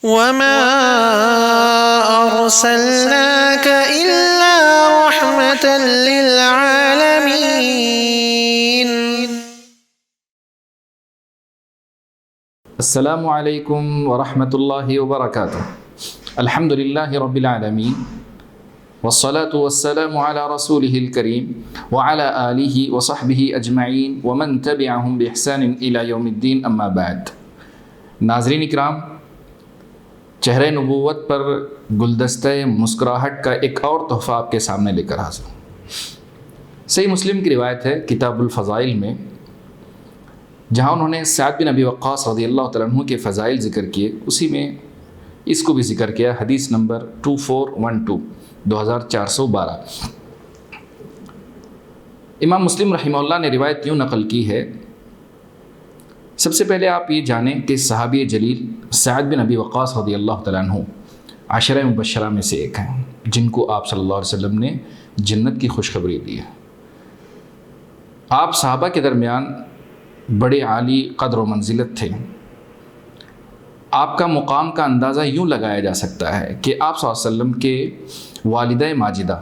وما أرسلناك إلا رحمة للعالمين. السلام علیکم ورحمۃ اللہ وبرکاتہ. الحمد للہ رب العالمین والصلاة والسلام على رسوله الكريم وعلى آلہ وصحبہ اجمعین ومن تبعهم بإحسان إلى يوم الدین. اما بعد. ناظرین اکرام، چہرہ نبوت پر گلدستہ مسکراہٹ کا ایک اور تحفہ آپ کے سامنے لے کر حاضر ہوں. صحیح مسلم کی روایت ہے کتاب الفضائل میں، جہاں انہوں نے سعد بن ابی وقاص رضی اللہ تعالیٰ عنہ کے فضائل ذکر کیے، اسی میں اس کو بھی ذکر کیا. حدیث نمبر 2412. امام مسلم رحمہ اللہ نے روایت یوں نقل کی ہے. سب سے پہلے آپ یہ جانیں کہ صحابی جلیل سعد بن ابی وقاص رضی اللہ تعالیٰ عنہ عشرہ مبشرہ میں سے ایک ہیں، جن کو آپ صلی اللہ علیہ وسلم نے جنت کی خوشخبری دی ہے. آپ صحابہ کے درمیان بڑے عالی قدر و منزلت تھے. آپ کا مقام کا اندازہ یوں لگایا جا سکتا ہے کہ آپ صلی اللہ علیہ وسلم کے والدہ ماجدہ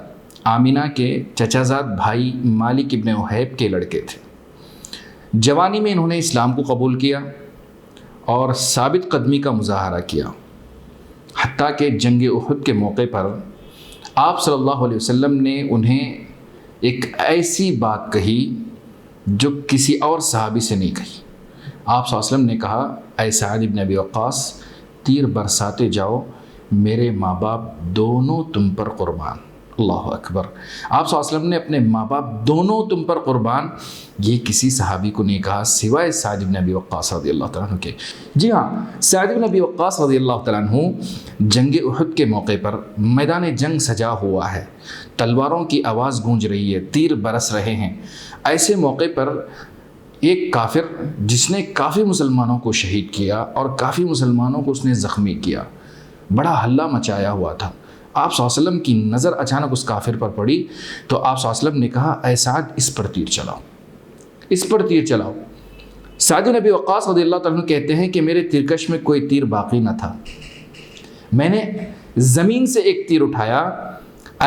آمینہ کے چچا زاد بھائی مالک ابن احیب کے لڑکے تھے. جوانی میں انہوں نے اسلام کو قبول کیا اور ثابت قدمی کا مظاہرہ کیا، حتیٰ کہ جنگ احد کے موقع پر آپ صلی اللہ علیہ وسلم نے انہیں ایک ایسی بات کہی جو کسی اور صحابی سے نہیں کہی. آپ صلی اللہ علیہ وسلم نے کہا، اے سعد بن ابی وقاص، تیر برساتے جاؤ، میرے ماں باپ دونوں تم پر قربان. اللہ اکبر. آپ صلی اللہ علیہ وسلم نے اپنے ماں باپ دونوں تم پر قربان یہ کسی صحابی کو نہیں کہا سوائے سعد بن ابی وقاص رضی اللہ تعالیٰ عنہ کے. جی ہاں، سعد بن ابی وقاص رضی اللہ تعالیٰ عنہ جنگ احد کے موقع پر میدان جنگ سجا ہوا ہے، تلواروں کی آواز گونج رہی ہے، تیر برس رہے ہیں. ایسے موقع پر ایک کافر جس نے کافی مسلمانوں کو شہید کیا اور کافی مسلمانوں کو اس نے زخمی کیا، بڑا ہلہ مچایا ہوا تھا. آپ صلی اللہ علیہ وسلم کی نظر اچانک اس کافر پر پڑی تو آپ صلی اللہ علیہ وسلم نے کہا، اے سعد، اس پر تیر چلاؤ، اس پر تیر چلاؤ. سعد بن ابی وقاص رضی اللہ تعالیٰ عنہ کہتے ہیں کہ میرے تیرکش میں کوئی تیر باقی نہ تھا. میں نے زمین سے ایک تیر اٹھایا،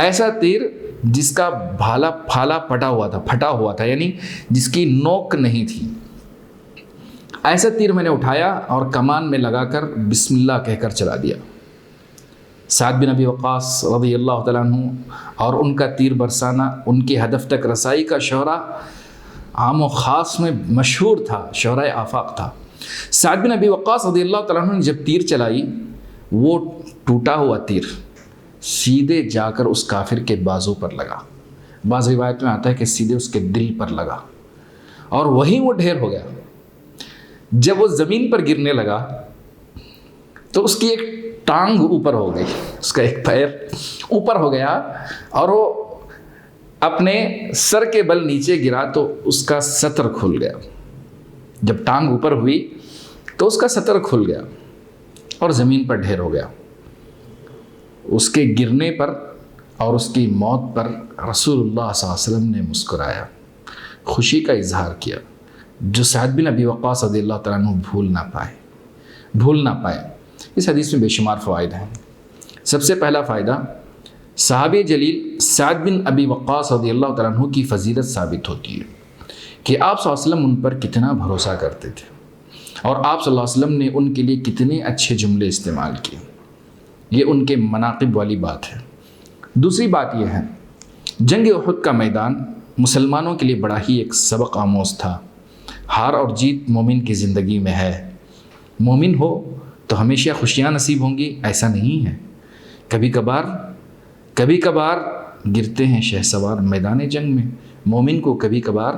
ایسا تیر جس کا پھالا پھٹا ہوا تھا، یعنی جس کی نوک نہیں تھی. ایسا تیر میں نے اٹھایا اور کمان میں لگا کر بسم اللہ کہہ کر چلا دیا. سعد بن ابی وقاص رضی اللہ تعالیٰ عنہ اور ان کا تیر برسانہ، ان کی ہدف تک رسائی کا شعرا عام و خاص میں مشہور تھا، شعرۂ آفاق تھا. سعد بن ابی وقاص رضی اللہ تعالیٰ عنہ نے جب تیر چلائی، وہ ٹوٹا ہوا تیر سیدھے جا کر اس کافر کے بازو پر لگا. بعض روایت میں آتا ہے کہ سیدھے اس کے دل پر لگا اور وہیں وہ ڈھیر ہو گیا. جب وہ زمین پر گرنے لگا تو اس کی ایک ٹانگ اوپر ہو گئی، اس کا ایک پیر اوپر ہو گیا اور وہ اپنے سر کے بل نیچے گرا تو اس کا سطر کھل گیا. جب ٹانگ اوپر ہوئی تو اس کا سطر کھل گیا اور زمین پر ڈھیر ہو گیا. اس کے گرنے پر اور اس کی موت پر رسول اللہ صلی اللہ علیہ وسلم نے مسکرایا، خوشی کا اظہار کیا، جو سعد بن ابی وقاص رضی اللہ تعالیٰ عنہ بھول نہ پائے. اس حدیث میں بے شمار فوائد ہیں. سب سے پہلا فائدہ، صحابی جلیل سعد بن ابی وقاص رضی اللہ تعالیٰ عنہ کی فضیلت ثابت ہوتی ہے کہ آپ صلی اللہ علیہ وسلم ان پر کتنا بھروسہ کرتے تھے اور آپ صلی اللہ علیہ وسلم نے ان کے لیے کتنے اچھے جملے استعمال کیے. یہ ان کے مناقب والی بات ہے. دوسری بات یہ ہے، جنگ احد کا میدان مسلمانوں کے لیے بڑا ہی ایک سبق آموز تھا. ہار اور جیت مومن کی زندگی میں ہے. مومن ہو تو ہمیشہ خوشیاں نصیب ہوں گی، ایسا نہیں ہے. کبھی کبھار گرتے ہیں شہسوار میدان جنگ میں. مومن کو کبھی کبھار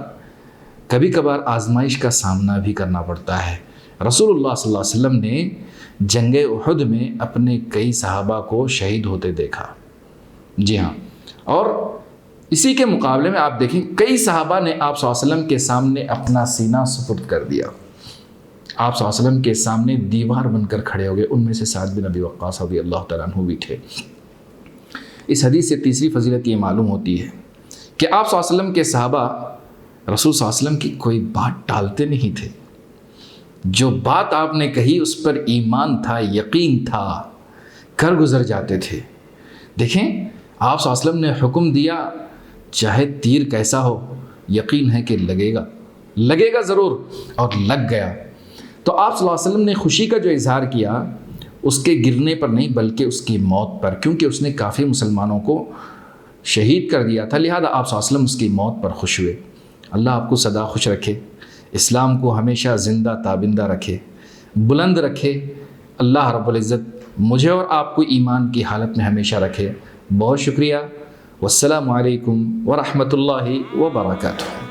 آزمائش کا سامنا بھی کرنا پڑتا ہے. رسول اللہ صلی اللہ علیہ وسلم نے جنگ احد میں اپنے کئی صحابہ کو شہید ہوتے دیکھا. جی ہاں، اور اسی کے مقابلے میں آپ دیکھیں کئی صحابہ نے آپ صلی اللہ علیہ وسلم کے سامنے اپنا سینہ سپرد کر دیا. آپ صلی اللہ علیہ وسلم کے سامنے دیوار بن کر کھڑے ہو گئے. ان میں سے سعد بن ابی وقاص رضی اللہ تعالیٰ عنہ بھی تھے. اس حدیث سے تیسری فضیلت یہ معلوم ہوتی ہے کہ آپ صلی اللہ علیہ وسلم کے صحابہ رسول صلی اللہ علیہ وسلم کی کوئی بات ٹالتے نہیں تھے. جو بات آپ نے کہی اس پر ایمان تھا، یقین تھا، کر گزر جاتے تھے۔ دیکھیں آپ صلی اللہ علیہ وسلم نے حکم دیا، چاہے تیر کیسا ہو یقین ہے کہ لگے گا ضرور، اور لگ گیا۔ تو آپ صلی اللہ علیہ وسلم نے خوشی کا جو اظہار کیا اس کے گرنے پر نہیں بلکہ اس کی موت پر، کیونکہ اس نے کافی مسلمانوں کو شہید کر دیا تھا، لہذا آپ صلی اللہ علیہ وسلم اس کی موت پر خوش ہوئے۔ اللہ آپ کو سدا خوش رکھے، اسلام کو ہمیشہ زندہ تابندہ رکھے، بلند رکھے۔ اللہ رب العزت مجھے اور آپ کو ایمان کی حالت میں ہمیشہ رکھے۔ بہت شکریہ، والسلام علیکم ورحمۃ اللہ وبرکاتہ۔